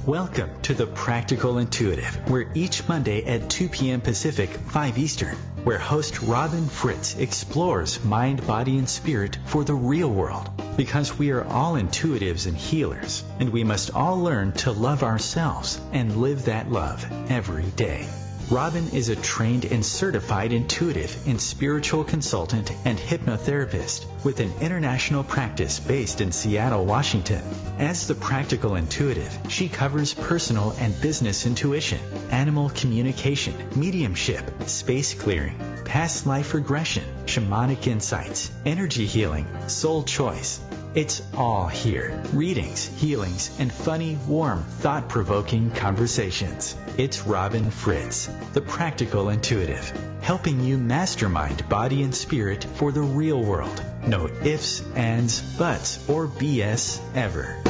Welcome to The Practical Intuitive, where each Monday at 2 p.m. Pacific, 5 Eastern, where host Robin Fritz explores mind, body, and spirit for the real world. Because we are all intuitives and healers, and we must all learn to love ourselves and live that love every day. Robin is a trained and certified intuitive and spiritual consultant and hypnotherapist with an international practice based in Seattle, Washington. As the Practical Intuitive, she covers personal and business intuition, animal communication, mediumship, space clearing, past life regression, shamanic insights, energy healing, soul choice. It's all here. Readings, healings, and funny, warm, thought-provoking conversations. It's Robin Fritz, the Practical Intuitive, helping you mastermind body and spirit for the real world. No ifs, ands, buts, or BS ever.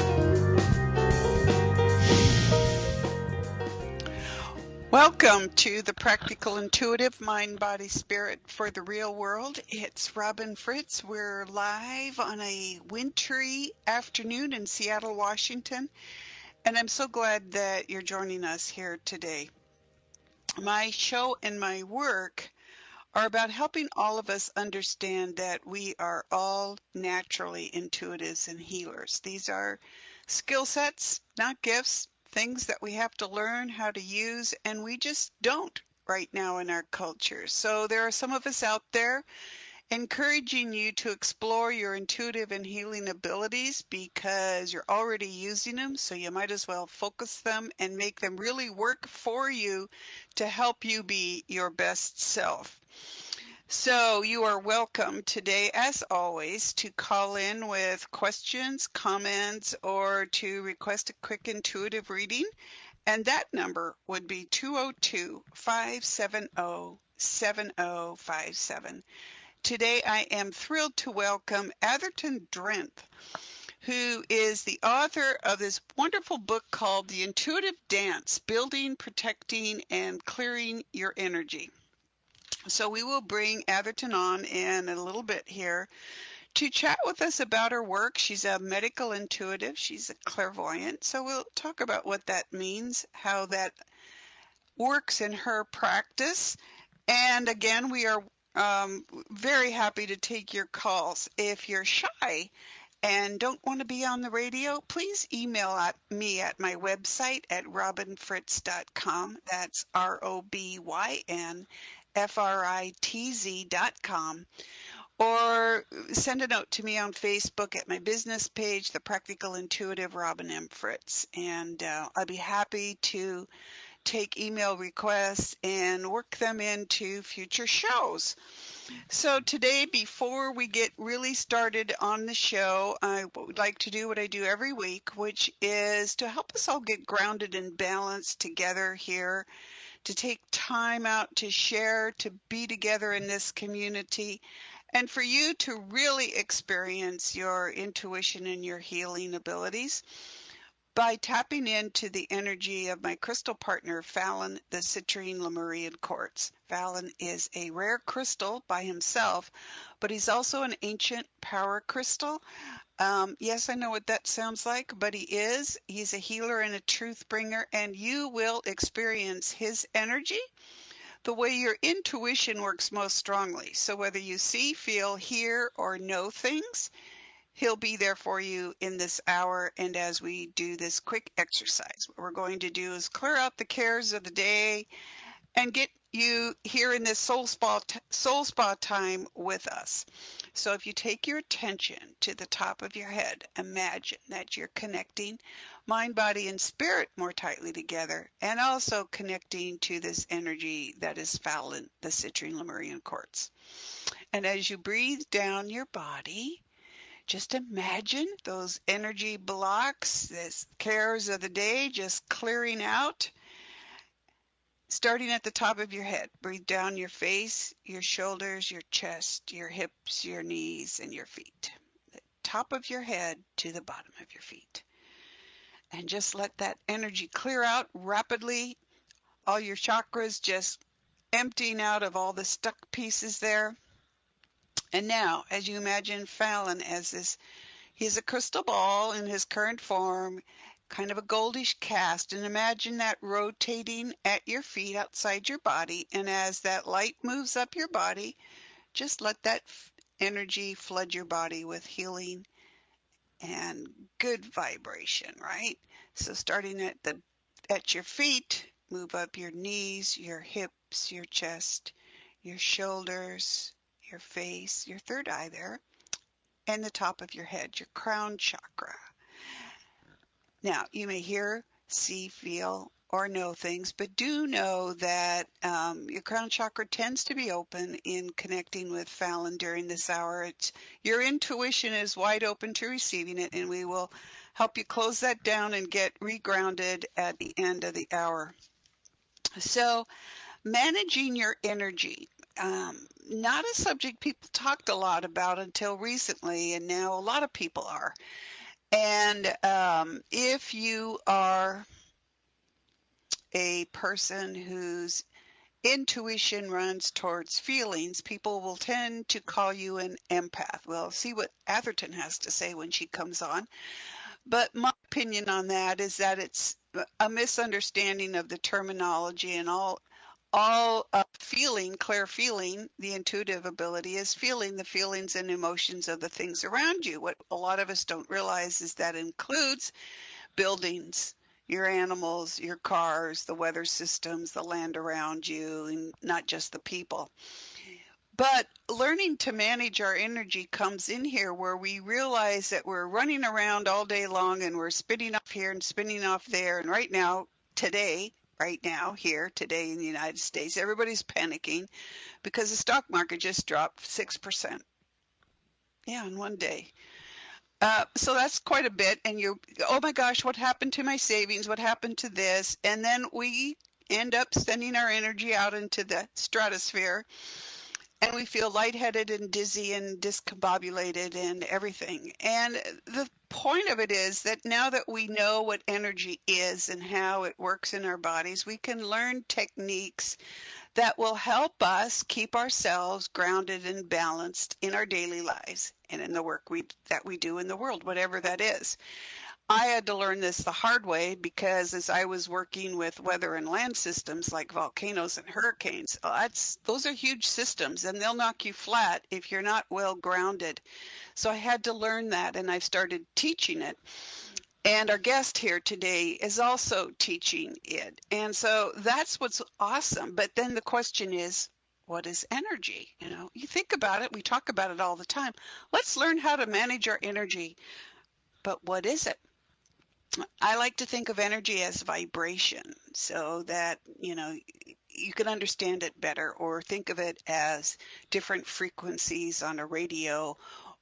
Welcome to the Practical Intuitive Mind, Body, Spirit for the Real World. It's Robin Fritz. We're live on a wintry afternoon in Seattle, Washington, and I'm so glad that you're joining us here today. My show and my work are about helping all of us understand that we are all naturally intuitives and healers. These are skill sets, not gifts. Things that we have to learn how to use, and we just don't right now in our culture. So there are some of us out there encouraging you to explore your intuitive and healing abilities because you're already using them, so you might as well focus them and make them really work for you to help you be your best self. So you are welcome today, as always, to call in with questions, comments, or to request a quick intuitive reading. And that number would be 202-570-7057. Today I am thrilled to welcome Atherton Drenth, who is the author of this wonderful book called The Intuitive Dance, Building, Protecting, and Clearing Your Energy. So we will bring Atherton on in a little bit here to chat with us about her work. She's a medical intuitive. She's a clairvoyant. So we'll talk about what that means, how that works in her practice. And again, we are very happy to take your calls. If you're shy and don't want to be on the radio, please email me at my website at robinfritz.com. That's ROBYNFRITZ.com, or send a note to me on Facebook at my business page, The Practical Intuitive Robin M. Fritz, and I'll be happy to take email requests and work them into future shows. So today, before we get really started on the show, I would like to do what I do every week, which is to help us all get grounded and balanced together here, to take time out to share, to be together in this community, and for you to really experience your intuition and your healing abilities by tapping into the energy of my crystal partner, Fallon, the Citrine Lemurian Quartz. Fallon is a rare crystal by himself, but he's also an ancient power crystal. Yes, I know what that sounds like, but he is. He's a healer and a truth bringer, and you will experience his energy the way your intuition works most strongly. So whether you see, feel, hear, or know things, he'll be there for you in this hour. And as we do this quick exercise, what we're going to do is clear out the cares of the day and get you here in this soul spa time with us. So if you take your attention to the top of your head, imagine that you're connecting mind, body, and spirit more tightly together, and also connecting to this energy that is Fallon, the Citrine Lemurian Quartz. And as you breathe down your body, just imagine those energy blocks, the cares of the day, just clearing out. Starting at the top of your head, breathe down your face, your shoulders, your chest, your hips, your knees, and your feet. The top of your head to the bottom of your feet. And just let that energy clear out rapidly. All your chakras just emptying out of all the stuck pieces there. And now, as you imagine Fallon as this, he's a crystal ball in his current form, kind of a goldish cast, and imagine that rotating at your feet outside your body. And as that light moves up your body, just let that energy flood your body with healing and good vibration, right? So starting at your feet, move up your knees, your hips, your chest, your shoulders, your face, your third eye there, and the top of your head, your crown chakra. Now, you may hear, see, feel, or know things, but do know that your crown chakra tends to be open in connecting with Fallon during this hour. Your intuition is wide open to receiving it, and we will help you close that down and get regrounded at the end of the hour. So, managing your energy. Not a subject people talked a lot about until recently, and now a lot of people are. And if you are a person whose intuition runs towards feelings, people will tend to call you an empath. We'll see what Atherton has to say when she comes on. But my opinion on that is that it's a misunderstanding of the terminology, and all feeling, clear feeling, the intuitive ability is feeling the feelings and emotions of the things around you. What a lot of us don't realize is that includes buildings, your animals, your cars, the weather systems, the land around you, and not just the people. But learning to manage our energy comes in here where we realize that we're running around all day long and we're spinning off here and spinning off there. And right now, today in the United States, everybody's panicking because the stock market just dropped 6%. Yeah, in one day. So that's quite a bit. And oh my gosh, what happened to my savings? What happened to this? And then we end up sending our energy out into the stratosphere, and we feel lightheaded and dizzy and discombobulated and everything. And the point of it is that now that we know what energy is and how it works in our bodies, we can learn techniques that will help us keep ourselves grounded and balanced in our daily lives and in the work that we do in the world, whatever that is. I had to learn this the hard way because as I was working with weather and land systems like volcanoes and hurricanes, those are huge systems and they'll knock you flat if you're not well grounded. So I had to learn that, and I've started teaching it. And our guest here today is also teaching it. And so that's what's awesome. But then the question is, what is energy? You think about it, we talk about it all the time. Let's learn how to manage our energy. But what is it? I like to think of energy as vibration so that, you can understand it better, or think of it as different frequencies on a radio,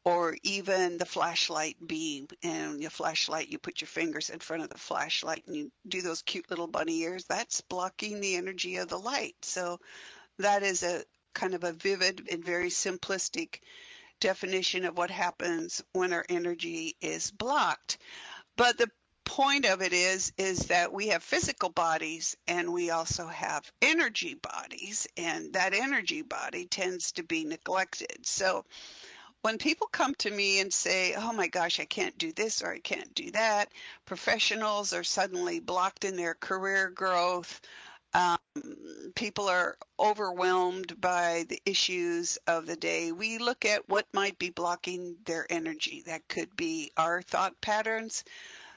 or even the flashlight beam. And your flashlight, you put your fingers in front of the flashlight and you do those cute little bunny ears. That's blocking the energy of the light. So that is a kind of a vivid and very simplistic definition of what happens when our energy is blocked. But the point of it is that we have physical bodies and we also have energy bodies, and that energy body tends to be neglected. So when people come to me and say, oh my gosh, I can't do this or I can't do that, professionals are suddenly blocked in their career growth. People are overwhelmed by the issues of the day. We look at what might be blocking their energy. That could be our thought patterns,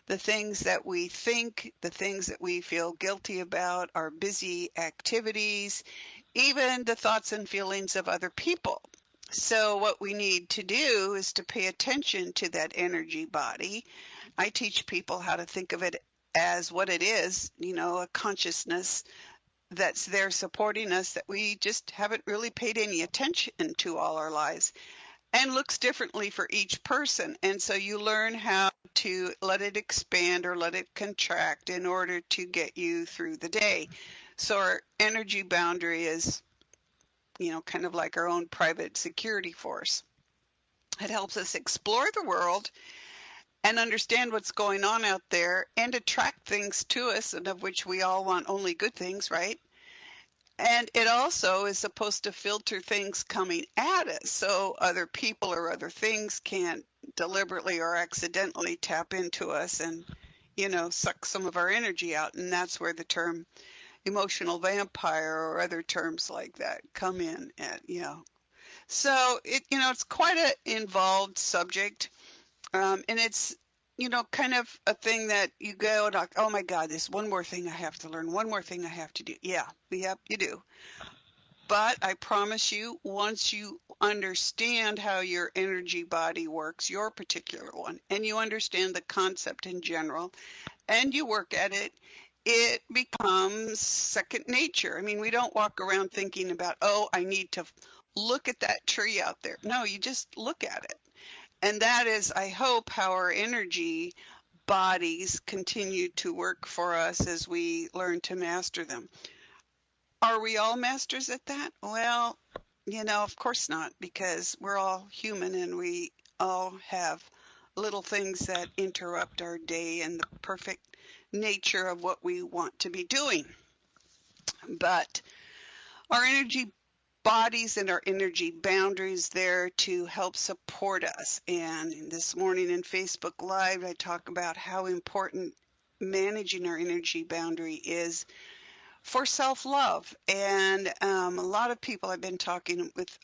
the things that we think, the things that we feel guilty about, our busy activities, even the thoughts and feelings of other people. So what we need to do is to pay attention to that energy body. I teach people how to think of it as what it is, a consciousness that's there supporting us that we just haven't really paid any attention to all our lives, and looks differently for each person. And so you learn how to let it expand or let it contract in order to get you through the day. So our energy boundary is, kind of like our own private security force. It helps us explore the world and understand what's going on out there and attract things to us, and of which we all want only good things, right? And it also is supposed to filter things coming at us so other people or other things can't deliberately or accidentally tap into us and, suck some of our energy out. And that's where the term emotional vampire or other terms like that come in So it's quite an involved subject. And it's, kind of a thing that you go like, oh my God, there's one more thing I have to learn, one more thing I have to do. Yeah, you do. But I promise you, once you understand how your energy body works, your particular one, and you understand the concept in general, and you work at it, it becomes second nature. I mean, we don't walk around thinking about, oh, I need to look at that tree out there. No, you just look at it. And that is, I hope, how our energy bodies continue to work for us as we learn to master them. Are we all masters at that? Well, of course not, because we're all human and we all have little things that interrupt our day and the perfect nature of what we want to be doing. But our energy bodies and our energy boundaries there to help support us. And this morning in Facebook Live, I talk about how important managing our energy boundary is for self-love. And a lot of people, I've been talking with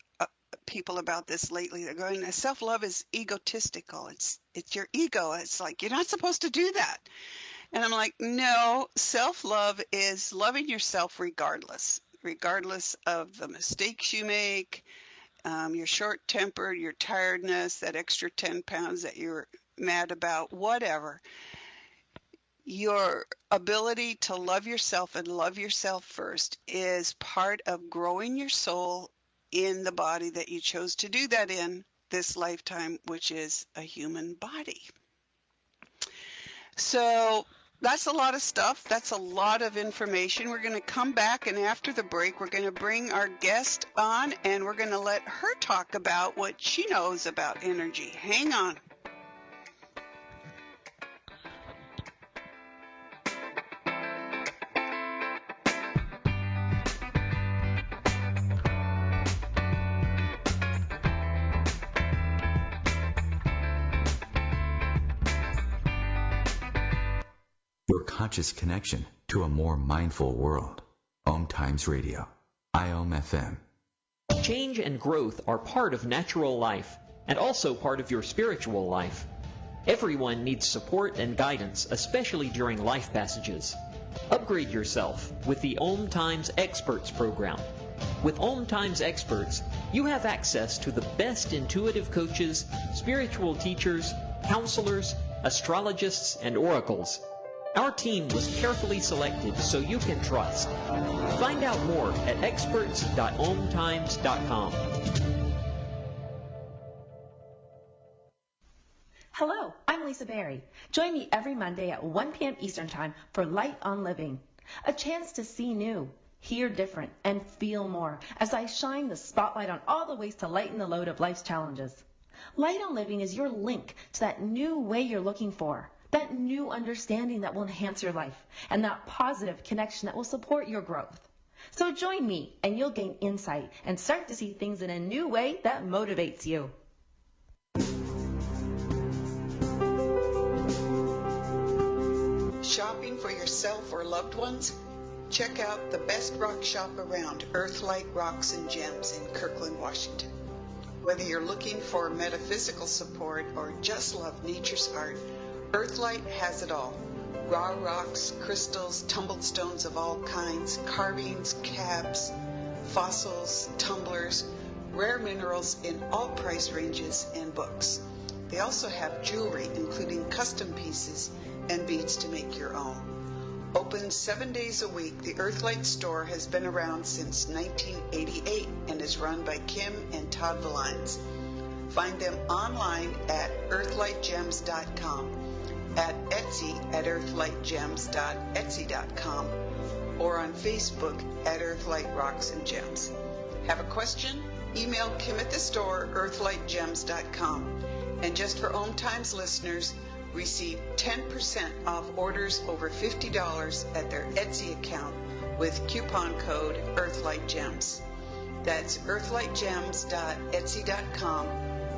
people about this lately. They're going, self-love is egotistical. It's your ego. It's like, you're not supposed to do that. And I'm like, no, self-love is loving yourself regardless of the mistakes you make, your short-tempered, your tiredness, that extra 10 pounds that you're mad about, whatever. Your ability to love yourself and love yourself first is part of growing your soul in the body that you chose to do that in this lifetime, which is a human body. So that's a lot of stuff. That's a lot of information. We're going to come back, and after the break, we're going to bring our guest on, and we're going to let her talk about what she knows about energy. Hang on. Your conscious connection to a more mindful world. OMTimes Radio. IOM FM. Change and growth are part of natural life and also part of your spiritual life. Everyone needs support and guidance, especially during life passages. Upgrade yourself with the OMTimes Experts program. With OMTimes Experts, you have access to the best intuitive coaches, spiritual teachers, counselors, astrologists, and oracles. Our team was carefully selected so you can trust. Find out more at experts.omtimes.com. Hello, I'm Lisa Berry. Join me every Monday at 1 p.m. Eastern Time for Light on Living, a chance to see new, hear different, and feel more as I shine the spotlight on all the ways to lighten the load of life's challenges. Light on Living is your link to that new way you're looking for, that new understanding that will enhance your life, and that positive connection that will support your growth. So join me and you'll gain insight and start to see things in a new way that motivates you. Shopping for yourself or loved ones? Check out the best rock shop around, Earthlight Rocks and Gems in Kirkland, Washington. Whether you're looking for metaphysical support or just love nature's art, Earthlight has it all. Raw rocks, crystals, tumbled stones of all kinds, carvings, cabs, fossils, tumblers, rare minerals in all price ranges, and books. They also have jewelry, including custom pieces and beads to make your own. Open 7 days a week, the Earthlight store has been around since 1988 and is run by Kim and Todd Valines. Find them online at earthlightgems.com, at Etsy at earthlightgems.etsy.com, or on Facebook at Earthlight Rocks and Gems. Have a question? Email Kim at the store, earthlightgems.com. And just for OMTimes listeners, receive 10% off orders over $50 at their Etsy account with coupon code EarthlightGems. That's earthlightgems.etsy.com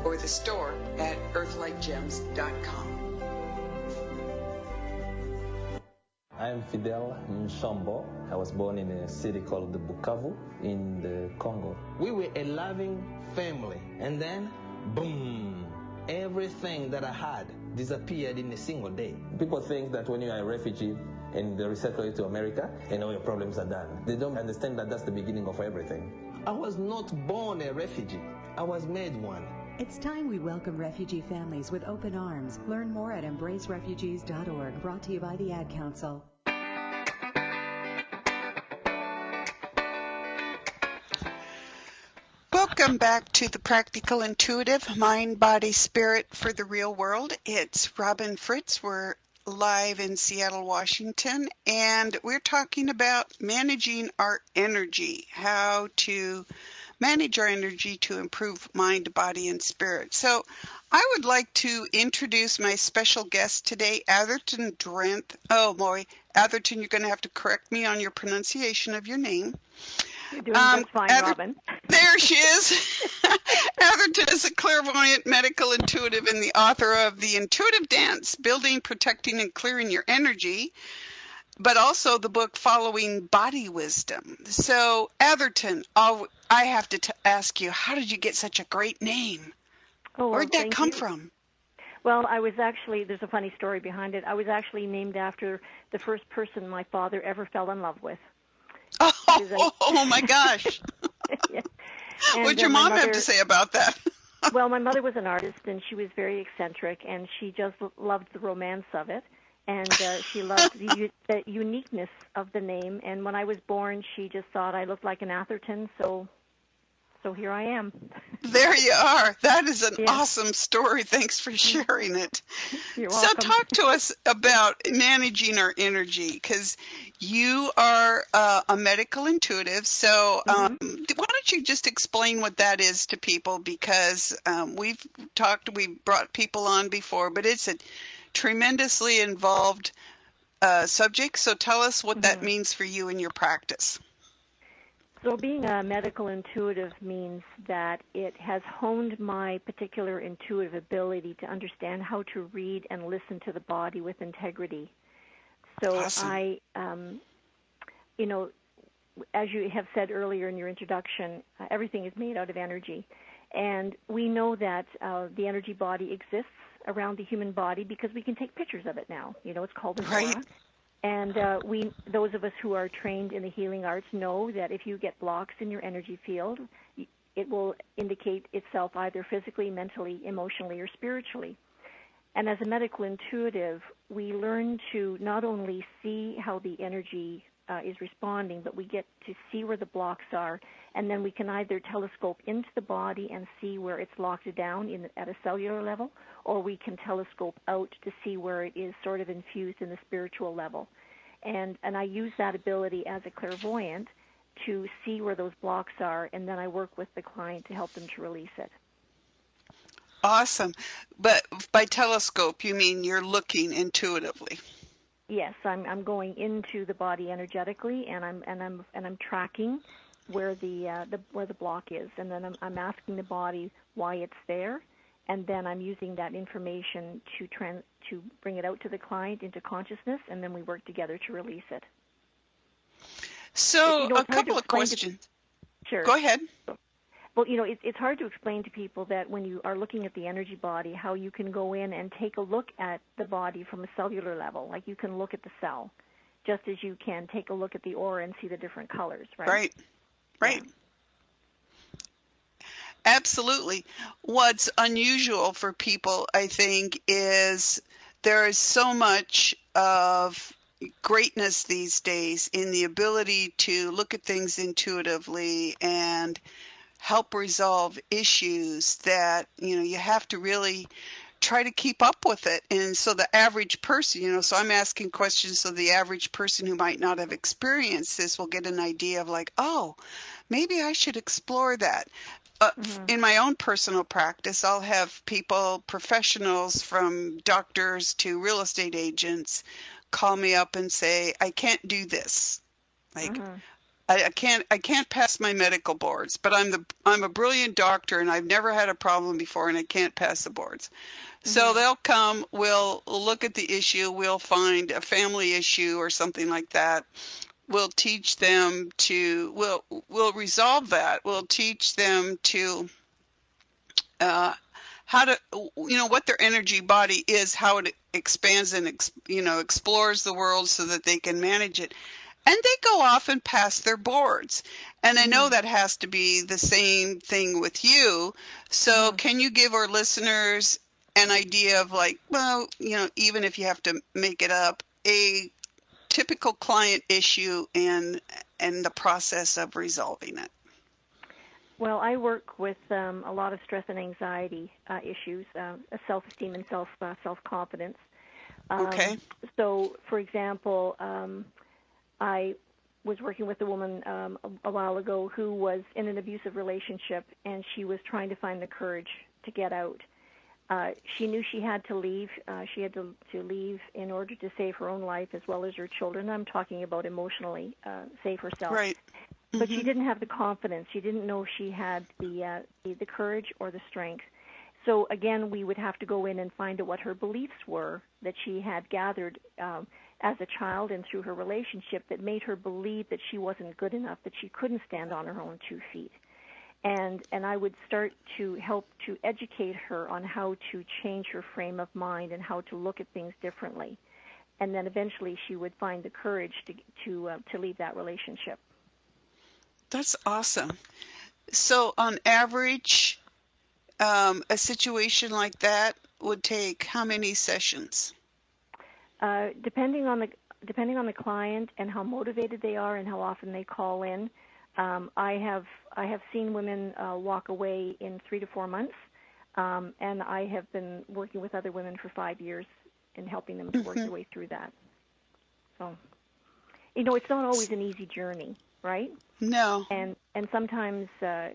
or the store at earthlightgems.com. I'm Fidel Samba. I was born in a city called Bukavu in the Congo. We were a loving family, and then, boom, everything that I had disappeared in a single day. People think that when you are a refugee and they resettle you to America, and all your problems are done. They don't understand that that's the beginning of everything. I was not born a refugee. I was made one. It's time we welcome refugee families with open arms. Learn more at embracerefugees.org, brought to you by the Ad Council. Welcome back to the Practical Intuitive Mind, Body, Spirit for the Real World. It's Robin Fritz. We're live in Seattle, Washington, and we're talking about managing our energy, how to manage our energy to improve mind, body, and spirit. So I would like to introduce my special guest today, Atherton Drenth. Oh boy, Atherton, you're going to have to correct me on your pronunciation of your name. You're doing just fine, Robin. There she is. Atherton is a clairvoyant, medical intuitive, and the author of The Intuitive Dance, Building, Protecting, and Clearing Your Energy, but also the book Following Body Wisdom. So, Atherton, I have to ask you, how did you get such a great name? Oh, where'd that come from? Well, I was actually, there's a funny story behind it. I was actually named after the first person my father ever fell in love with. Oh my gosh. Yeah. What'd your mom have to say about that? Well, my mother was an artist, and she was very eccentric, and she just loved the romance of it. And she loved the uniqueness of the name. And when I was born, she just thought I looked like an Atherton, so here I am. There you are. That is an awesome story. Thanks for sharing it. You're welcome. So talk to us about managing our energy, because you are a medical intuitive. So why don't you just explain what that is to people, because we've brought people on before, but it's a tremendously involved subject. So tell us what that means for you in your practice. So being a medical intuitive means that it has honed my particular intuitive ability to understand how to read and listen to the body with integrity. So awesome. I, as you have said earlier in your introduction, everything is made out of energy. And we know that the energy body exists around the human body because we can take pictures of it now. It's called an aura. And those of us who are trained in the healing arts know that if you get blocks in your energy field, it will indicate itself either physically, mentally, emotionally, or spiritually. And as a medical intuitive, we learn to not only see how the energy is responding, but we get to see where the blocks are, and then we can either telescope into the body and see where it's locked down at a cellular level, or we can telescope out to see where it is sort of infused in the spiritual level. And I use that ability as a clairvoyant to see where those blocks are, and then I work with the client to help them to release it. Awesome. But by telescope, you mean you're looking intuitively? Yes, I'm going into the body energetically, and I'm tracking where the block is, and then I'm asking the body why it's there, and then I'm using that information to bring it out to the client into consciousness, and then we work together to release it. So a couple of questions. Sure. Go ahead. Well, it's hard to explain to people that when you are looking at the energy body, how you can go in and take a look at the body from a cellular level. Like you can look at the cell, just as you can take a look at the aura and see the different colors, right? Right. Yeah. Absolutely. What's unusual for people, I think, is there is so much of greatness these days in the ability to look at things intuitively and help resolve issues that, you have to really try to keep up with it. And so the average person, so I'm asking questions so the average person who might not have experienced this will get an idea of like, oh, maybe I should explore that. In my own personal practice, I'll have people, professionals from doctors to real estate agents, call me up and say, I can't do this. Like, I can't pass my medical boards, but I'm a brilliant doctor, and I've never had a problem before, and I can't pass the boards. So they'll come, we'll look at the issue, we'll find a family issue or something like that. We'll teach them to, we'll resolve that. We'll teach them to how to, what their energy body is, how it expands and, explores the world so that they can manage it. And they go off and pass their boards. And I know that has to be the same thing with you. So can you give our listeners an idea of even if you have to make it up, a typical client issue and the process of resolving it? Well, I work with a lot of stress and anxiety issues, self-esteem and self-confidence. Okay. So, for example, I was working with a woman a while ago who was in an abusive relationship, and she was trying to find the courage to get out. She knew she had to leave. She had to leave in order to save her own life as well as her children. I'm talking about emotionally save herself. Right. But she didn't have the confidence. She didn't know she had the courage or the strength. So again, we would have to go in and find out what her beliefs were that she had gathered as a child and through her relationship that made her believe that she wasn't good enough, that she couldn't stand on her own 2 feet. And I would start to help to educate her on how to change her frame of mind and how to look at things differently. And then eventually she would find the courage to leave that relationship. That's awesome. So on average, a situation like that would take how many sessions? Depending on the client and how motivated they are and how often they call in, I have seen women walk away in 3 to 4 months, and I have been working with other women for 5 years and helping them to work their way through that. So, it's not always an easy journey, right? No. And sometimes I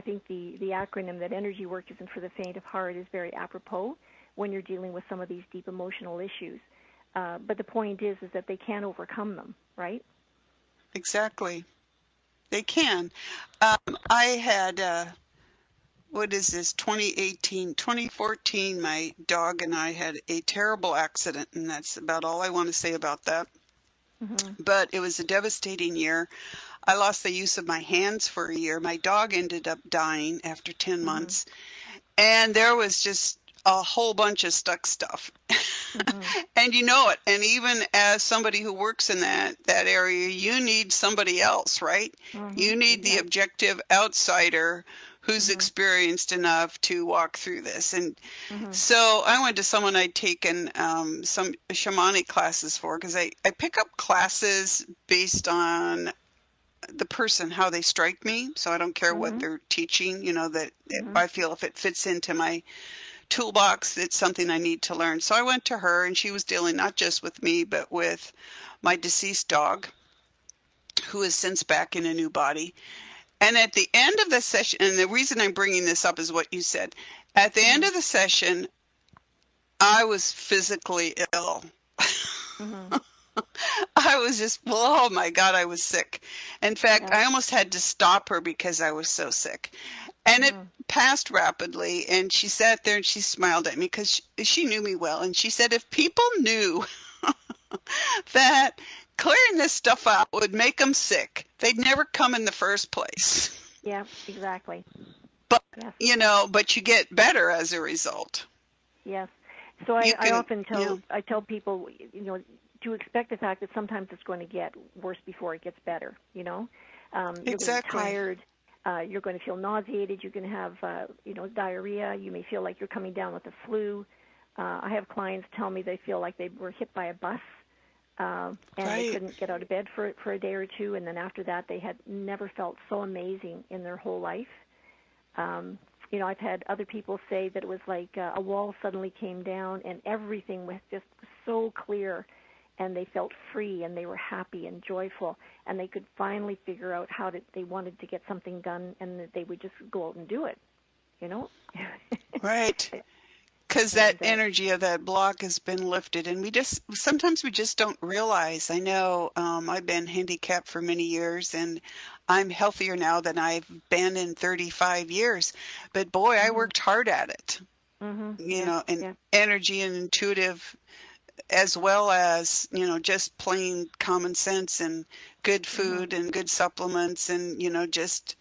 think the acronym that energy work isn't for the faint of heart is very apropos when you're dealing with some of these deep emotional issues. But the point is that they can overcome them, right? Exactly. They can. I had, 2014, my dog and I had a terrible accident, and that's about all I want to say about that. But it was a devastating year. I lost the use of my hands for a year. My dog ended up dying after 10 months. And there was just a whole bunch of stuck stuff. And you know it. And even as somebody who works in that area, you need somebody else, right? You need the objective outsider who's experienced enough to walk through this. And so I went to someone I'd taken some shamanic classes for, because I pick up classes based on the person, how they strike me. So I don't care what they're teaching, that I feel if it fits into my toolbox, it's something I need to learn. So I went to her, and she was dealing not just with me, but with my deceased dog, who is since back in a new body. And at the end of the session, and the reason I'm bringing this up is what you said, at the end of the session, I was physically ill. I was just, oh my God, I was sick. In fact, I almost had to stop her because I was so sick. And it passed rapidly, and she sat there and she smiled at me because she knew me well. And she said, if people knew that clearing this stuff out would make them sick, they'd never come in the first place. Yeah, exactly. But, but you get better as a result. Yes. So I often tell people, to expect the fact that sometimes it's going to get worse before it gets better, You're going to be tired. You're going to feel nauseated. You're going to have, diarrhea. You may feel like you're coming down with the flu. I have clients tell me they feel like they were hit by a bus and they couldn't get out of bed for a day or two, and then after that they had never felt so amazing in their whole life. I've had other people say that it was like a wall suddenly came down and everything was just so clear, and they felt free and they were happy and joyful, and they could finally figure out how they wanted to get something done, and that they would just go out and do it, Right. Because that energy of that block has been lifted, and sometimes we just don't realize. I know I've been handicapped for many years, and I'm healthier now than I've been in 35 years. But boy, I worked hard at it. You know, and energy and intuitive, as well as, you know, just plain common sense and good food and good supplements, and, you know, just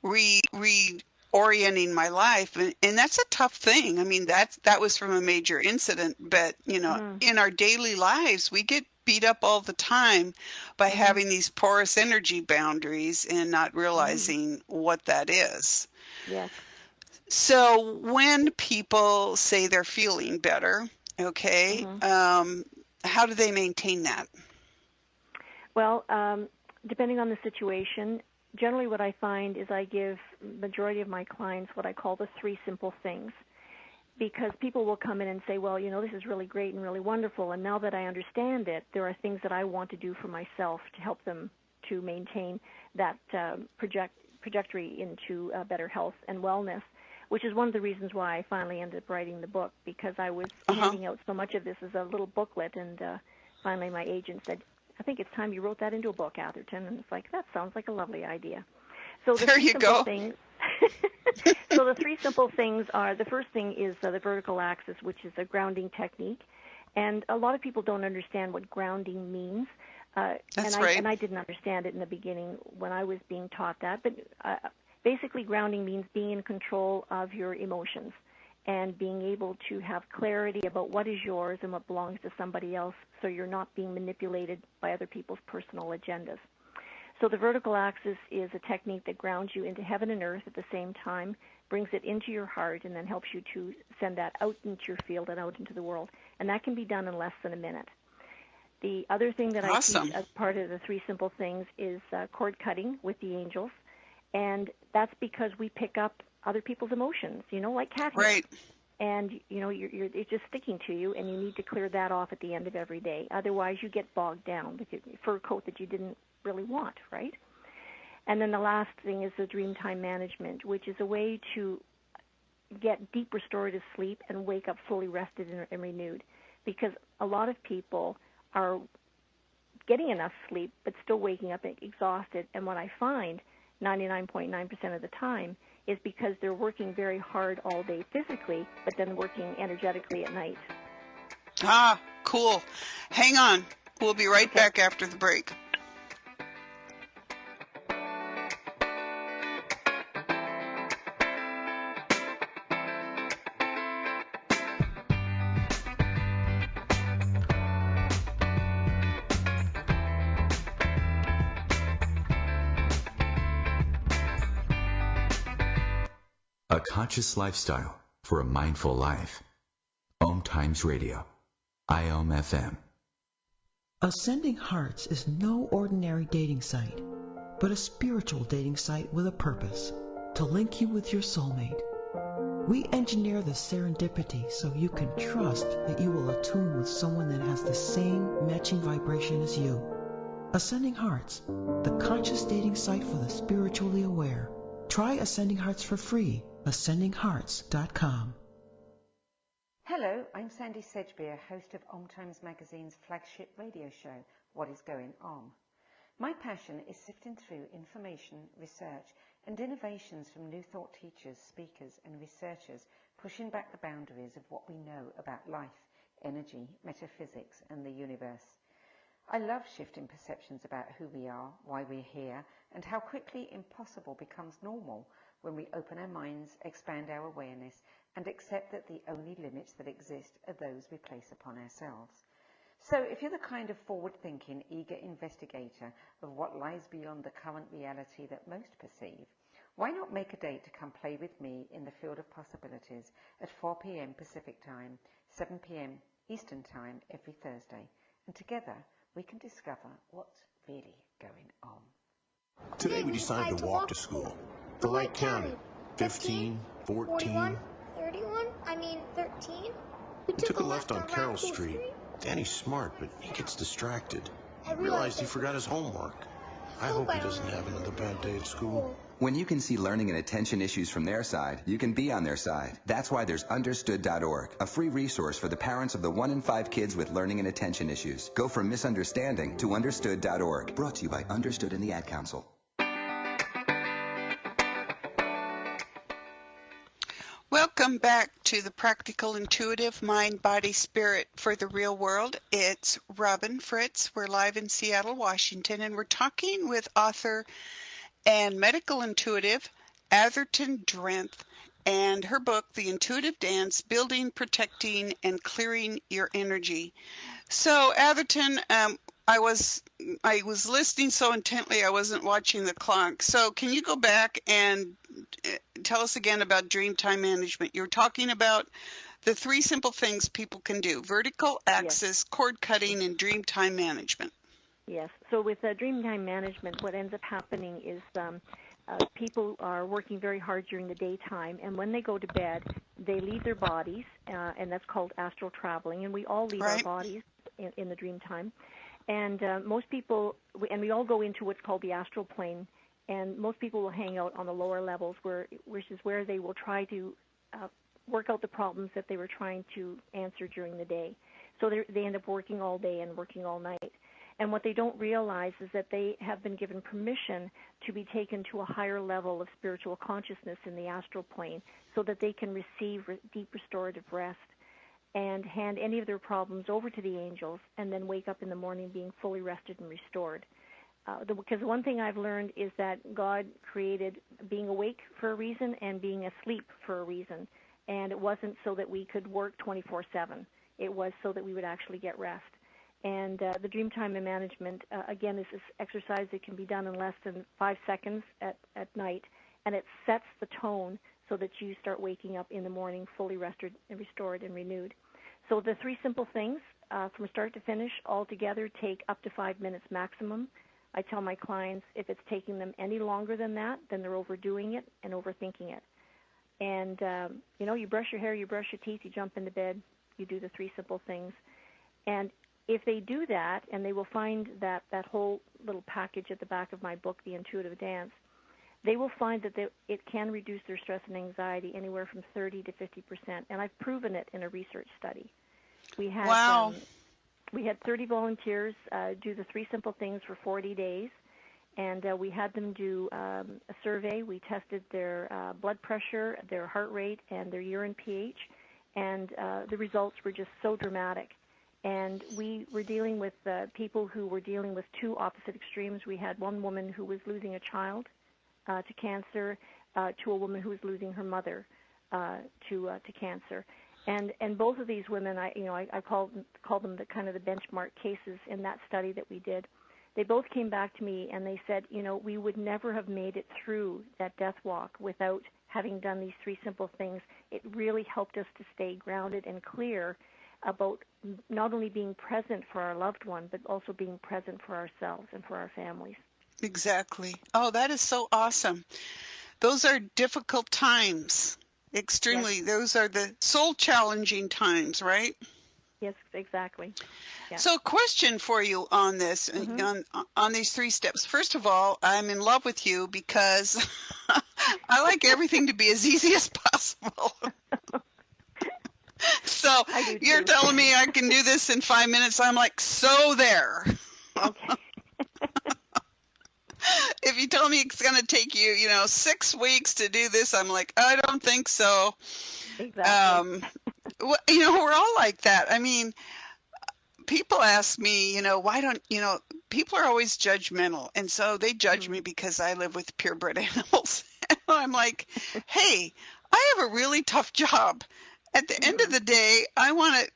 reorienting my life. And that's a tough thing. I mean, that was from a major incident, but, you know, in our daily lives, we get beat up all the time by having these porous energy boundaries and not realizing what that is. Yes. So when people say they're feeling better, okay, how do they maintain that? Well, depending on the situation, generally what I find is I give majority of my clients what I call the 3 simple things, because people will come in and say, well, you know, this is really great and really wonderful, and now that I understand it, there are things that I want to do for myself to help them to maintain that trajectory into better health and wellness, which is one of the reasons why I finally ended up writing the book, because I was handing out so much of this as a little booklet, and finally my agent said, I think it's time you wrote that into a book, Atherton. And it's like, that sounds like a lovely idea. So the there you go. So the 3 simple things are, the first thing is the vertical axis, which is a grounding technique. And a lot of people don't understand what grounding means. That's right. And I didn't understand it in the beginning when I was being taught that. But basically, grounding means being in control of your emotions and being able to have clarity about what is yours and what belongs to somebody else, so you're not being manipulated by other people's personal agendas. So the vertical axis is a technique that grounds you into heaven and earth at the same time, brings it into your heart, and then helps you to send that out into your field and out into the world. And that can be done in less than a minute. The other thing that I teach as part of the 3 simple things is cord cutting with the angels. And that's because we pick up other people's emotions, you know, like cat hair. Right. And, you know, it's just sticking to you, and you need to clear that off at the end of every day. Otherwise, you get bogged down with your fur coat that you didn't really want, right? And then the last thing is the dream time management, which is a way to get deep restorative sleep and wake up fully rested and renewed. Because a lot of people are getting enough sleep but still waking up exhausted. And what I find 99.9% of the time is because they're working very hard all day physically, but then working energetically at night. Ah, cool. Hang on. We'll be right back after the break. A conscious lifestyle for a mindful life. OMTimes Radio. IOM FM. Ascending Hearts is no ordinary dating site, but a spiritual dating site with a purpose, to link you with your soulmate. We engineer the serendipity so you can trust that you will attune with someone that has the same matching vibration as you. Ascending Hearts, the conscious dating site for the spiritually aware. Try Ascending Hearts for free. AscendingHearts.com. Hello, I'm Sandy Sedgbeer, host of OMTimes Magazine's flagship radio show, What is Going On? My passion is sifting through information, research, and innovations from new thought teachers, speakers, and researchers pushing back the boundaries of what we know about life, energy, metaphysics, and the universe. I love shifting perceptions about who we are, why we're here, and how quickly impossible becomes normal when we open our minds, expand our awareness, and accept that the only limits that exist are those we place upon ourselves. So if you're the kind of forward-thinking, eager investigator of what lies beyond the current reality that most perceive, why not make a date to come play with me in the field of possibilities at 4 p.m. Pacific Time, 7 p.m. Eastern Time every Thursday, and together we can discover what's really going on. Today we decided to walk to school. The light counted 15, 14, 31, 13. We took a left on Carroll Street. Danny's smart, but he gets distracted. He realized he forgot his homework. I hope he doesn't have another bad day at school. When you can see learning and attention issues from their side, you can be on their side. That's why there's Understood.org, a free resource for the parents of the 1 in 5 kids with learning and attention issues. Go from misunderstanding to Understood.org. Brought to you by Understood and the Ad Council. Welcome back to the Practical Intuitive Mind, Body, Spirit for the Real World. It's Robin Fritz. We're live in Seattle, Washington, and we're talking with author and medical intuitive Atherton Drenth and her book, The Intuitive Dance, Building, Protecting, and Clearing Your Energy. So, Atherton, I was listening so intently I wasn't watching the clock. So can you go back and tell us again about dream time management? You're talking about the 3 simple things people can do: vertical axis, yes, cord cutting, and dream time management. Yes. So with dream time management, what ends up happening is people are working very hard during the daytime, and when they go to bed, they leave their bodies, and that's called astral traveling, and we all leave our bodies in the dream time. And most people, and we all go into what's called the astral plane, and most people will hang out on the lower levels, which is where they will try to work out the problems that they were trying to answer during the day. So they end up working all day and working all night. And what they don't realize is that they have been given permission to be taken to a higher level of spiritual consciousness in the astral plane so that they can receive deep restorative rest and hand any of their problems over to the angels, and then wake up in the morning being fully rested and restored. Because one thing I've learned is that God created being awake for a reason and being asleep for a reason, and it wasn't so that we could work 24/7. It was so that we would actually get rest. And the dream time and management, again, is this exercise that can be done in less than 5 seconds at night, and it sets the tone so that you start waking up in the morning fully rested and restored and renewed. So the 3 simple things from start to finish all together take up to 5 minutes maximum. I tell my clients if it's taking them any longer than that, then they're overdoing it and overthinking it. And, you brush your hair, you brush your teeth, you jump into bed, you do the 3 simple things. And if they do that, and they will find that whole little package at the back of my book, The Intuitive Dance, they will find that it can reduce their stress and anxiety anywhere from 30 to 50%. And I've proven it in a research study. We had we had 30 volunteers do the 3 simple things for 40 days, and we had them do a survey. We tested their blood pressure, their heart rate, and their urine pH, and the results were just so dramatic. And we were dealing with people who were dealing with 2 opposite extremes. We had one woman who was losing a child to cancer, to a woman who was losing her mother to cancer. And both of these women, I call them the kind of the benchmark cases in that study that we did. They both came back to me and they said, we would never have made it through that death walk without having done these 3 simple things. It really helped us to stay grounded and clear about not only being present for our loved one, but also being present for ourselves and for our families. Exactly. Oh, that is so awesome. Those are difficult times. Extremely. Yes. Those are the soul-challenging times, right? Yes, exactly. Yeah. So, question for you on this, on these 3 steps. First of all, I'm in love with you because I like everything to be as easy as possible. So, you're telling me I can do this in 5 minutes. I'm like, so there. Okay. If you tell me it's going to take you, 6 weeks to do this, I'm like, I don't think so. Exactly. We're all like that. I mean, people ask me, why don't, people are always judgmental. And so they judge me because I live with purebred animals. And I'm like, hey, I have a really tough job. At the end of the day, I want to,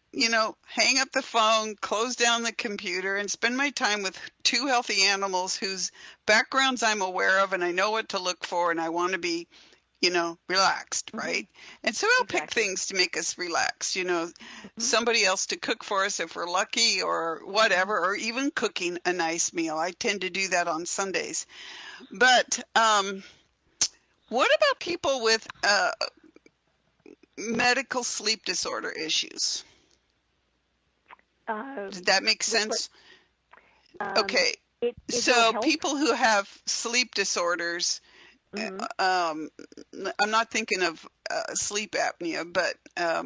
hang up the phone, close down the computer, and spend my time with 2 healthy animals whose backgrounds I'm aware of and I know what to look for, and I want to be, relaxed, right? And so I'll pick things to make us relax, somebody else to cook for us if we're lucky or whatever, or even cooking a nice meal. I tend to do that on Sundays. But what about people with medical sleep disorder issues? Did that make sense? Okay. So people who have sleep disorders, I'm not thinking of sleep apnea, but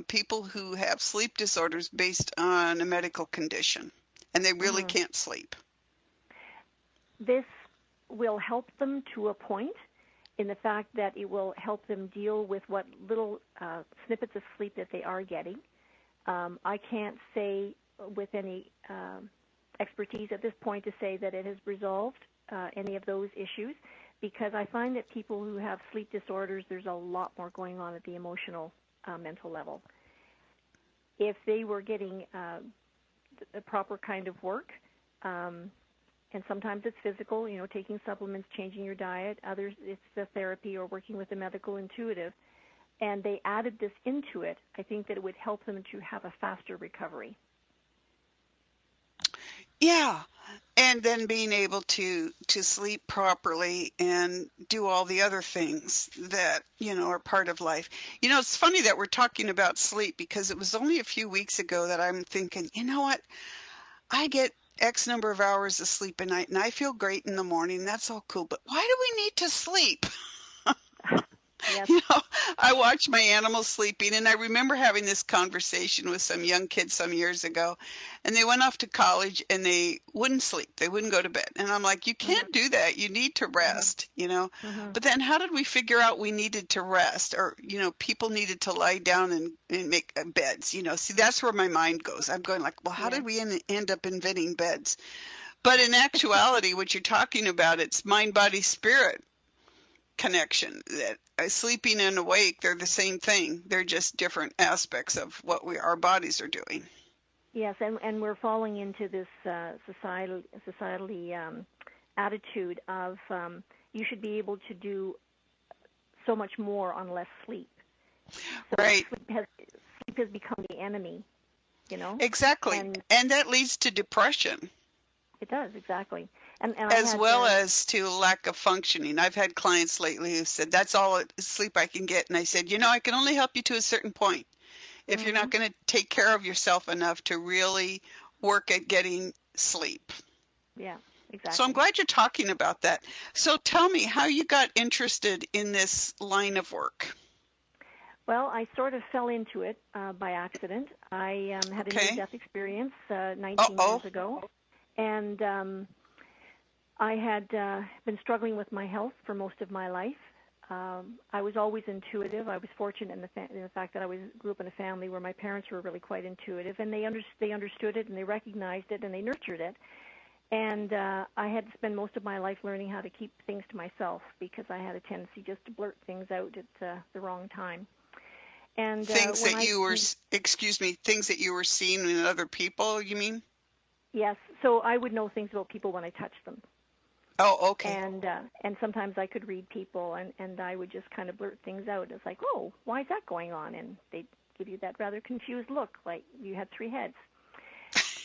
people who have sleep disorders based on a medical condition, and they really can't sleep. This will help them to a point, in the fact that it will help them deal with what little snippets of sleep that they are getting. I can't say with any expertise at this point to say that it has resolved any of those issues, because I find that people who have sleep disorders, there's a lot more going on at the emotional, mental level. If they were getting the proper kind of work, and sometimes it's physical, taking supplements, changing your diet. Others, it's the therapy or working with a medical intuitive. And they added this into it, I think that it would help them to have a faster recovery. Yeah, and then being able to sleep properly and do all the other things that, are part of life. It's funny that we're talking about sleep, because it was only a few weeks ago that I'm thinking, you know what, I get X number of hours of sleep a night, and I feel great in the morning. That's all cool, but why do we need to sleep? Yes. I watch my animals sleeping, and I remember having this conversation with some young kids some years ago, and they went off to college, and they wouldn't sleep. They wouldn't go to bed. And I'm like, you can't do that. You need to rest, But then how did we figure out we needed to rest, or, people needed to lie down and make beds, See, that's where my mind goes. I'm going like, well, how did we end up inventing beds? But in actuality, what you're talking about, it's mind, body, spirit connection. That sleeping and awake, they're the same thing. They're just different aspects of what our bodies are doing. Yes, and we're falling into this societally attitude of you should be able to do so much more on less sleep. So right. Sleep has become the enemy, Exactly. And that leads to depression. It does, exactly. And as well as to lack of functioning. I've had clients lately who said, that's all sleep I can get. And I said, I can only help you to a certain point. If you're not going to take care of yourself enough to really work at getting sleep. Yeah, exactly. So I'm glad you're talking about that. So tell me how you got interested in this line of work. Well, I sort of fell into it by accident. I had a near-death experience 19 years ago. And I had been struggling with my health for most of my life. I was always intuitive. I was fortunate in the fact that I grew up in a family where my parents were really quite intuitive, and they understood it, and they recognized it, and they nurtured it. And I had to spend most of my life learning how to keep things to myself, because I had a tendency just to blurt things out at the wrong time. And things that you were seeing in other people, you mean? Yes. So I would know things about people when I touched them. Oh, okay. And sometimes I could read people, and I would just kind of blurt things out. It's like, oh, why is that going on? And they'd give you that rather confused look, like you had three heads.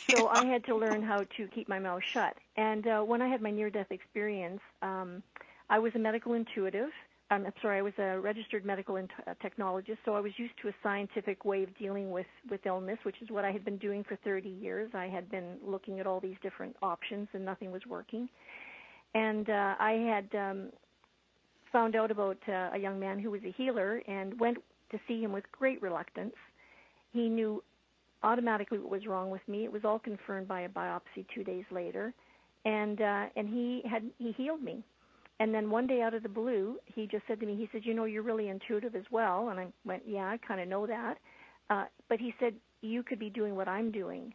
So I had to learn how to keep my mouth shut. And when I had my near-death experience, I was a medical intuitive. I was a registered medical technologist, so I was used to a scientific way of dealing with illness, which is what I had been doing for 30 years. I had been looking at all these different options, and nothing was working. And I had found out about a young man who was a healer and went to see him with great reluctance. He knew automatically what was wrong with me. It was all confirmed by a biopsy 2 days later, and he healed me. And then one day out of the blue, he just said to me, he said, you're really intuitive as well. And I went, yeah, I kind of know that. But he said, you could be doing what I'm doing.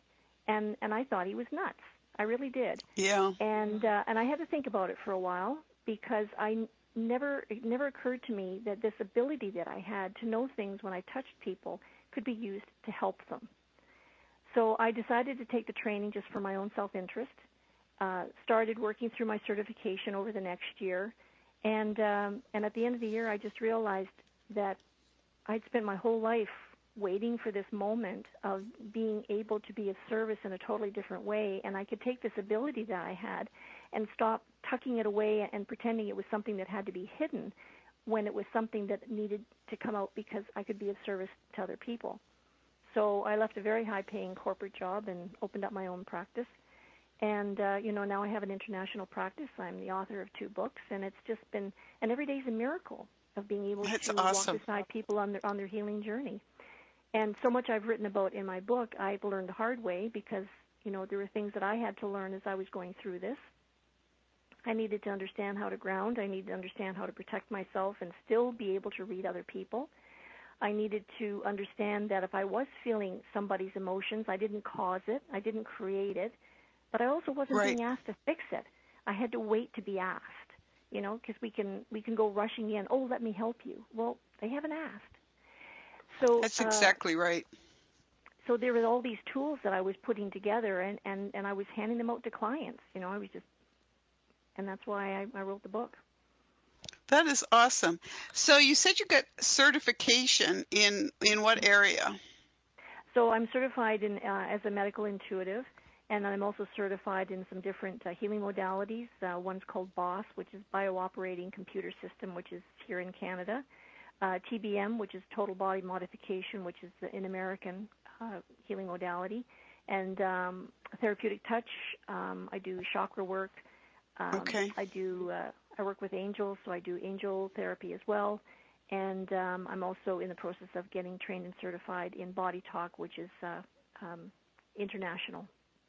And I thought he was nuts. I really did. Yeah. And I had to think about it for a while, because it never occurred to me that this ability that I had to know things when I touched people could be used to help them. So I decided to take the training just for my own self-interest. Started working through my certification over the next year, and at the end of the year, I just realized that I'd spent my whole life waiting for this moment of being able to be of service in a totally different way, and I could take this ability that I had and stop tucking it away and pretending it was something that had to be hidden, when it was something that needed to come out because I could be of service to other people. So I left a very high-paying corporate job and opened up my own practice. And, now I have an international practice. I'm the author of 2 books, and it's just been, and every day is a miracle of being able to walk beside people on their healing journey. And so much I've written about in my book, I've learned the hard way because, there were things that I had to learn as I was going through this. I needed to understand how to ground. I needed to understand how to protect myself and still be able to read other people. I needed to understand that if I was feeling somebody's emotions, I didn't cause it. I didn't create it. But I also wasn't being asked to fix it. I had to wait to be asked, because we can go rushing in. Oh, let me help you. Well, they haven't asked. So that's exactly right. So there were all these tools that I was putting together, and I was handing them out to clients. And that's why I wrote the book. That is awesome. So you said you got certification in what area? So I'm certified as a medical intuitive. And I'm also certified in some different healing modalities. One's called BOSS, which is Bio-Operating Computer System, which is here in Canada. TBM, which is Total Body Modification, which is an American healing modality. And Therapeutic Touch, I do chakra work. I work with angels, so I do angel therapy as well. And I'm also in the process of getting trained and certified in Body Talk, which is international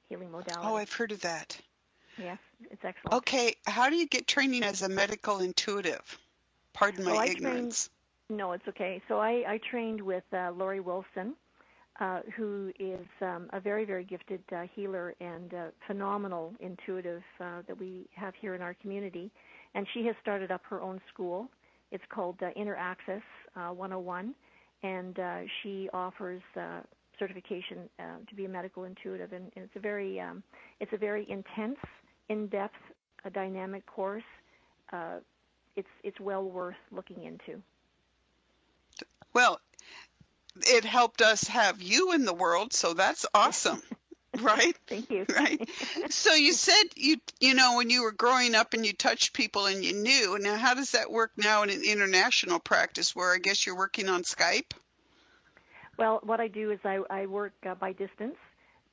healing modality. Oh, I've heard of that. Yes, it's excellent. Okay, how do you get training as a medical intuitive? Pardon my ignorance. No, it's okay. So I trained with Lori Wilson, who is a very, very gifted healer and phenomenal intuitive that we have here in our community. And she has started up her own school. It's called Inner Access 101, and she offers certification to be a medical intuitive, and it's a very intense, in-depth, dynamic course. It's well worth looking into. Well, it helped us have you in the world, so that's awesome, right? Thank you. Right. So you said when you were growing up and you touched people and you knew. Now, how does that work now in an international practice where I guess you're working on Skype? Well, what I do is I work by distance,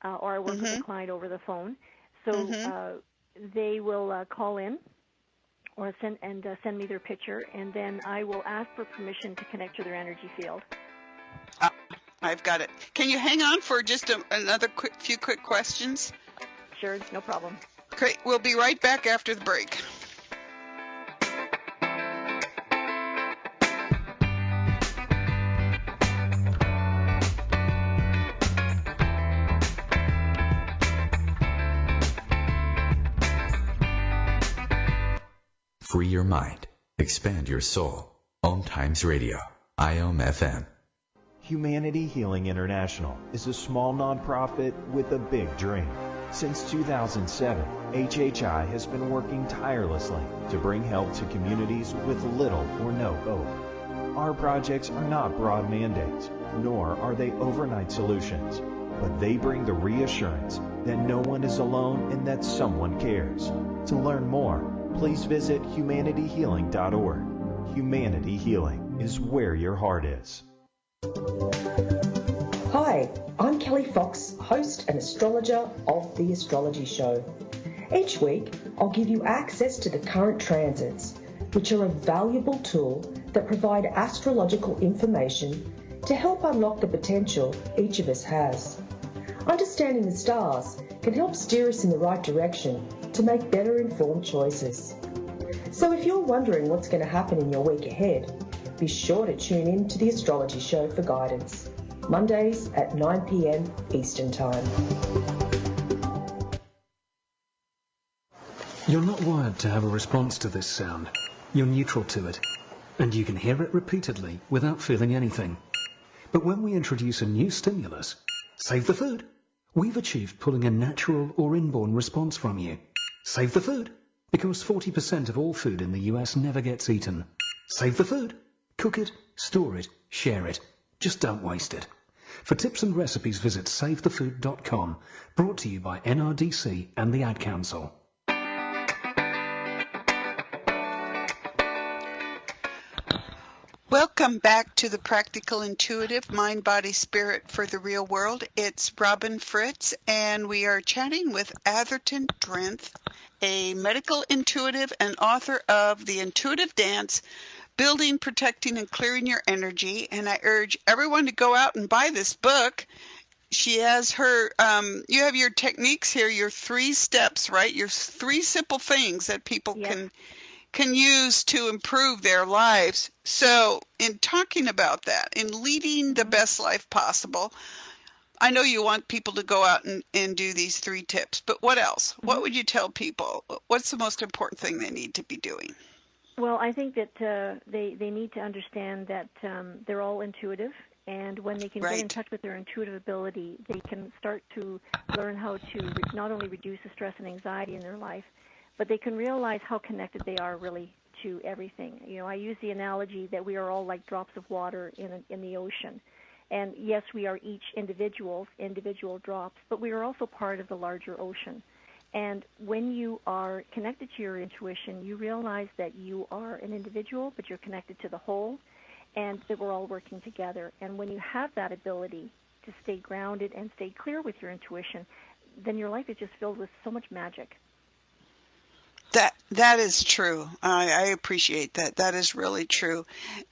or I work with a client over the phone. So they will call in or send me their picture, and then I will ask for permission to connect to their energy field. I've got it. Can you hang on for just another few quick questions? Sure, no problem. Great. We'll be right back after the break. Free your mind. Expand your soul. OMTimes Radio. IOM FM. Humanity Healing International is a small nonprofit with a big dream. Since 2007, HHI has been working tirelessly to bring help to communities with little or no hope. Our projects are not broad mandates, nor are they overnight solutions, but they bring the reassurance that no one is alone and that someone cares. To learn more, please visit humanityhealing.org. Humanity Healing is where your heart is. Hi, I'm Kelly Fox, host and astrologer of The Astrology Show. Each week, I'll give you access to the current transits, which are a valuable tool that provide astrological information to help unlock the potential each of us has. Understanding the stars can help steer us in the right direction to make better informed choices. So if you're wondering what's going to happen in your week ahead, be sure to tune in to The Astrology Show for guidance, Mondays at 9 p.m. Eastern Time. You're not wired to have a response to this sound. You're neutral to it, and you can hear it repeatedly without feeling anything. But when we introduce a new stimulus, save the food, we've achieved pulling a natural or inborn response from you. Save the food, because 40% of all food in the US never gets eaten. Save the food. Cook it, store it, share it. Just don't waste it. For tips and recipes, visit savethefood.com. Brought to you by NRDC and the Ad Council. Welcome back to the Practical Intuitive Mind, Body, Spirit for the Real World. It's Robin Fritz, and we are chatting with Atherton Drenth, a medical intuitive and author of The Intuitive Dance, Building, Protecting, and Clearing Your Energy. And I urge everyone to go out and buy this book. She has her, you have your techniques here, your 3 steps, right? Your 3 simple things that people can use to improve their lives. So in talking about that, in leading the best life possible, I know you want people to go out and do these 3 tips, but what else? What would you tell people? What's the most important thing they need to be doing? Well, I think that they need to understand that they're all intuitive, and when they can get in touch with their intuitive ability, they can start to learn how to not only reduce the stress and anxiety in their life, but they can realize how connected they are really to everything. You know, I use the analogy that we are all like drops of water in the ocean. And yes, we are each individual drops, but we are also part of the larger ocean. And when you are connected to your intuition, you realize that you are an individual, but you're connected to the whole, and that we're all working together. And when you have that ability to stay grounded and stay clear with your intuition, then your life is just filled with so much magic. That is true. I appreciate that. That is really true.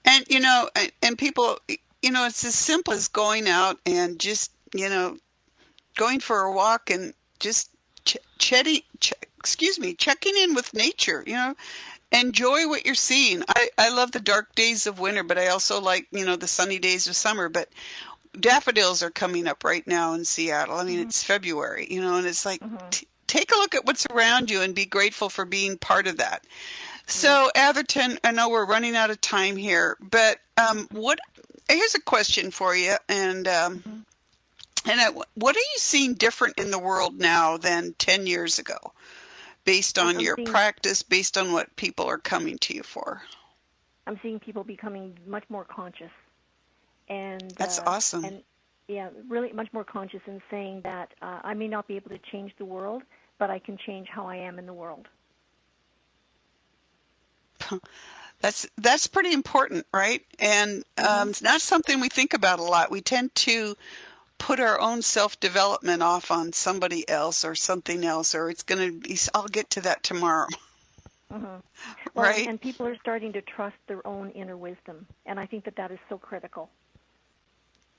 And, you know, and people, you know, it's as simple as going out and just, you know, going for a walk and just checking in with nature, you know, enjoy what you're seeing. I love the dark days of winter, but I also like, you know, the sunny days of summer. But daffodils are coming up right now in Seattle. I mean, it's February, you know, and it's like, take a look at what's around you and be grateful for being part of that. So, Atherton, I know we're running out of time here, but here's a question for you, and what are you seeing different in the world now than 10 years ago, based on your practice, based on what people are coming to you for? I'm seeing people becoming much more conscious, and that's awesome. And yeah, really much more conscious in saying that I may not be able to change the world, but I can change how I am in the world. That's pretty important, right? And it's not something we think about a lot. We tend to put our own self-development off on somebody else or something else, or it's going to be, I'll get to that tomorrow. Well, right? And people are starting to trust their own inner wisdom, and I think that is so critical.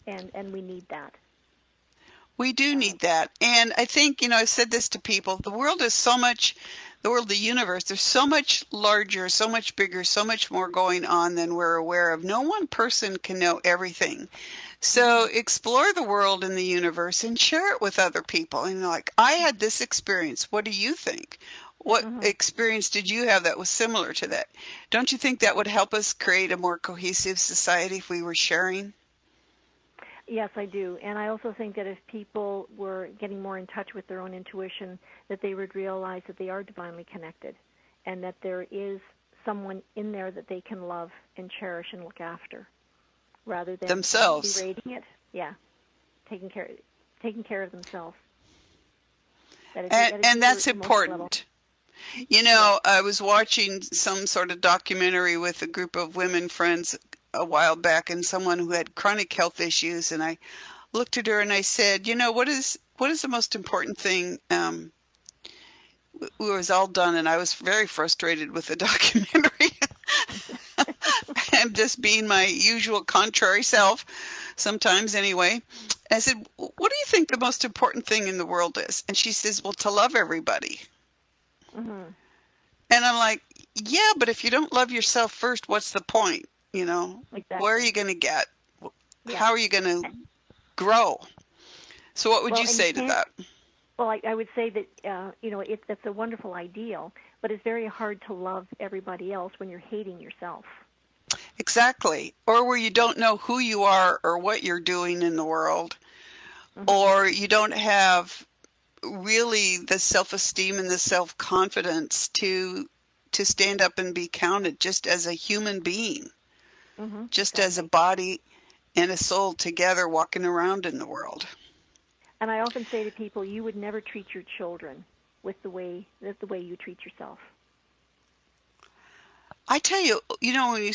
And we need that. We do need that. And I think, you know, I've said this to people, the world is so much, the universe, there's so much larger, so much bigger, so much more going on than we're aware of. No one person can know everything. So explore the world and the universe and share it with other people. And like, I had this experience. What do you think? What experience did you have that was similar to that? Don't you think that would help us create a more cohesive society if we were sharing? Yes, I do. And I also think that if people were getting more in touch with their own intuition, that they would realize that they are divinely connected and that there is someone in there that they can love and cherish and look after rather than themselves. berating it. Yeah, taking care of themselves. And that's important. You know, I was watching some sort of documentary with a group of women friends a while back, and someone who had chronic health issues, and I looked at her and I said, you know, what is the most important thing? It was all done, and I was very frustrated with the documentary. And just being my usual contrary self, sometimes anyway. I said, what do you think the most important thing in the world is? And she says, well, to love everybody. And I'm like, yeah, but if you don't love yourself first, what's the point? You know, where are you going to get? Yeah. How are you going to grow? So what would you say to that? Well, I would say that, you know, that's a wonderful ideal, but it's very hard to love everybody else when you're hating yourself. Exactly. Or where you don't know who you are or what you're doing in the world, or you don't have really the self-esteem and the self-confidence to stand up and be counted just as a human being, just as a body and a soul together walking around in the world. And I often say to people, you would never treat your children with the way you treat yourself. I tell you, when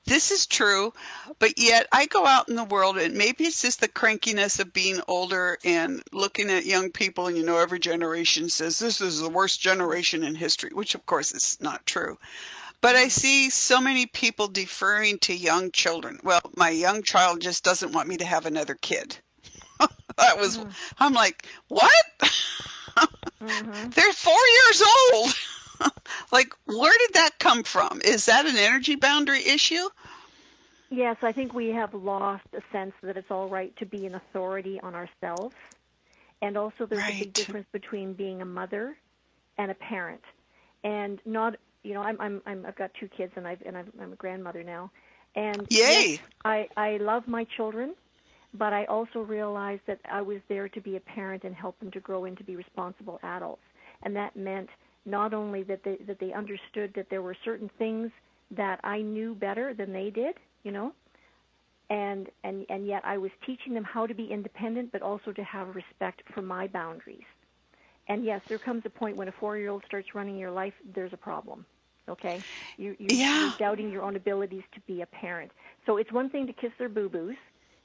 this is true, but yet I go out in the world, and maybe it's just the crankiness of being older and looking at young people, and every generation says this is the worst generation in history, which of course is not true. But I see so many people deferring to young children. Well, my young child just doesn't want me to have another kid. I'm like, what? They're 4 years old. Like, where did that come from? Is that an energy boundary issue? Yes, I think we have lost a sense that it's all right to be an authority on ourselves. And also there's a big difference between being a mother and a parent. And not, I've got 2 kids, and I'm a grandmother now. And yay! Yes, I love my children, but I also realized that I was there to be a parent and help them to grow into be responsible adults. And that meant not only that they understood that there were certain things that I knew better than they did, and yet I was teaching them how to be independent, but also to have respect for my boundaries. And yes, there comes a point when a 4-year-old starts running your life, there's a problem. Okay? You're doubting your own abilities to be a parent. So it's one thing to kiss their boo-boos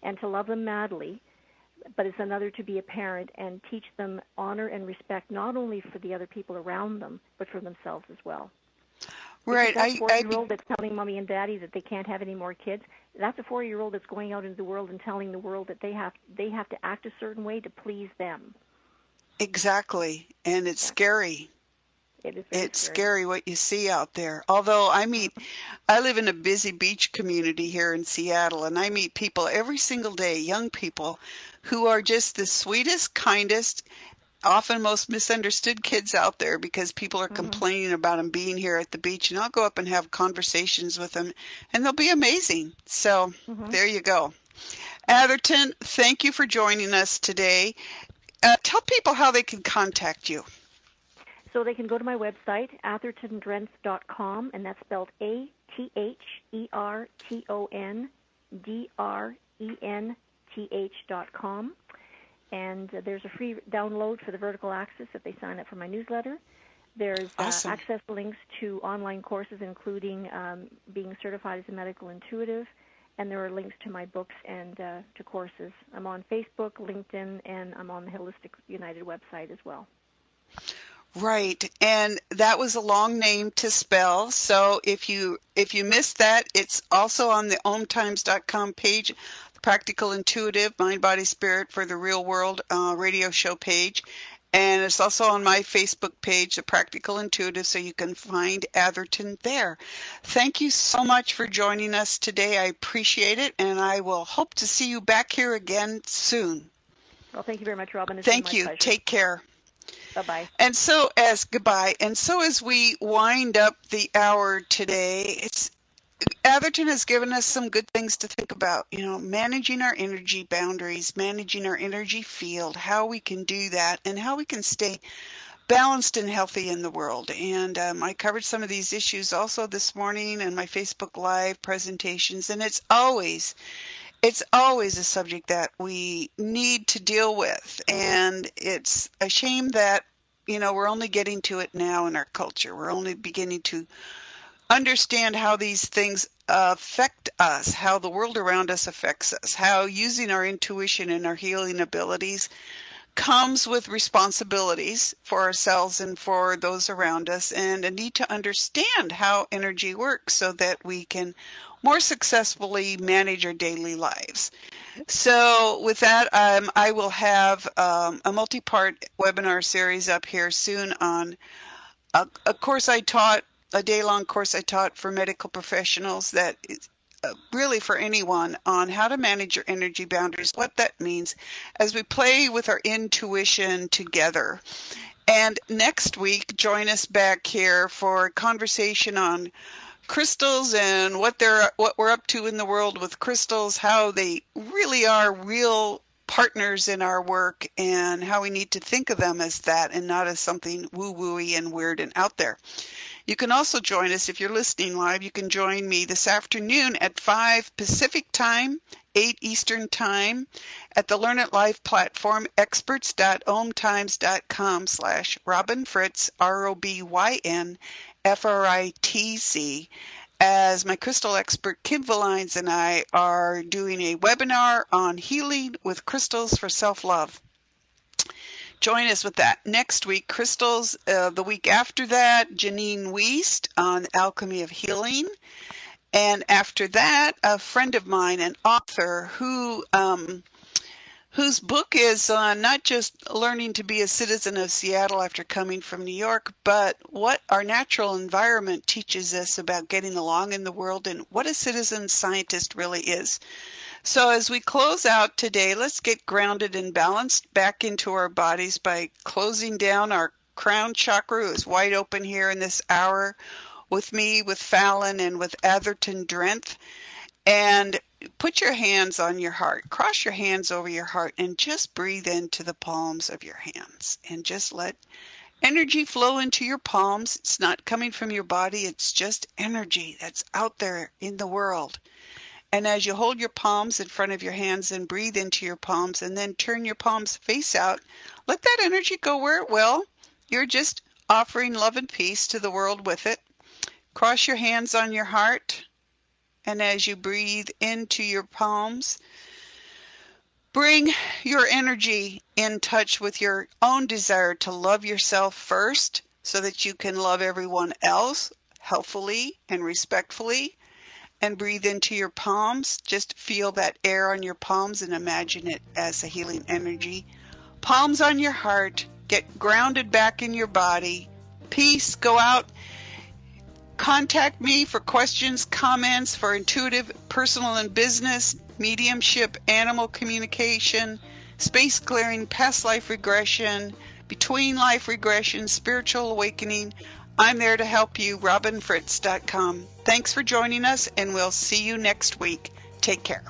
and to love them madly, but it's another to be a parent and teach them honor and respect, not only for the other people around them, but for themselves as well. Right. That 4-year-old that's telling mommy and daddy that they can't have any more kids, that's a 4-year-old that's going out into the world and telling the world that they have to act a certain way to please them. Exactly. And it's scary. It's scary what you see out there. Although I live in a busy beach community here in Seattle, and I meet people every single day, young people, who are just the sweetest, kindest, often most misunderstood kids out there because people are complaining about them being here at the beach. And I'll go up and have conversations with them, and they'll be amazing. So there you go. Atherton, thank you for joining us today. Tell people how they can contact you. So they can go to my website, athertondrenth.com, and that's spelled ATHERTONDRENTH.com. And there's a free download for the vertical axis if they sign up for my newsletter. There's access links to online courses, including being certified as a medical intuitive, and there are links to my books and to courses. I'm on Facebook, LinkedIn, and I'm on the Holistic United website as well. Right, and that was a long name to spell, so if you missed that, it's also on the OMTimes.com page, the Practical Intuitive, Mind, Body, Spirit for the Real World radio show page, and it's also on my Facebook page, the Practical Intuitive, so you can find Atherton there. Thank you so much for joining us today. I appreciate it, and I will hope to see you back here again soon. Well, thank you very much, Robin. Thank you. Pleasure. Take care. Bye-bye. Goodbye. And so as we wind up the hour today, Atherton has given us some good things to think about, managing our energy boundaries, managing our energy field, how we can do that, and how we can stay balanced and healthy in the world. And I covered some of these issues also this morning in my Facebook Live presentations, and it's always a subject that we need to deal with. And it's a shame that, we're only getting to it now in our culture. We're only beginning to understand how these things affect us, how the world around us affects us, how using our intuition and our healing abilities comes with responsibilities for ourselves and for those around us, and a need to understand how energy works so that we can more successfully manage our daily lives. So with that, I will have a multi-part webinar series up here soon on a day-long course I taught for medical professionals that is really for anyone on how to manage your energy boundaries, what that means as we play with our intuition together. And next week, join us back here for a conversation on crystals and what we're up to in the world with crystals, how they really are real partners in our work, and how we need to think of them as that and not as something woo-wooey and weird and out there. You can also join us, if you're listening live, you can join me this afternoon at 5 Pacific Time, 8 Eastern Time, at the Learn It Live platform, experts.omtimes.com/Robin Fritz, ROBYN Fritz, as my crystal expert Kim Valines and I are doing a webinar on healing with crystals for self-love. Join us with that next week. Crystals, the week after that, Janine Wiest on Alchemy of Healing. And after that, a friend of mine, an author whose book is not just learning to be a citizen of Seattle after coming from New York, but what our natural environment teaches us about getting along in the world and what a citizen scientist really is. So as we close out today, let's get grounded and balanced back into our bodies by closing down our crown chakra, who is wide open here in this hour with me, with Fallon, and with Atherton Drenth. And put your hands on your heart. Cross your hands over your heart and just breathe into the palms of your hands. And just let energy flow into your palms. It's not coming from your body. It's just energy that's out there in the world. And as you hold your palms in front of your hands and breathe into your palms and then turn your palms face out, let that energy go where it will. You're just offering love and peace to the world with it. Cross your hands on your heart. And as you breathe into your palms, bring your energy in touch with your own desire to love yourself first so that you can love everyone else healthfully and respectfully. And breathe into your palms. Just feel that air on your palms and imagine it as a healing energy. Palms on your heart. Get grounded back in your body. Peace. Go out. Contact me for questions, comments, for intuitive, personal and business, mediumship, animal communication, space clearing, past life regression, between life regression, spiritual awakening. I'm there to help you, robinfritz.com. Thanks for joining us, and we'll see you next week. Take care.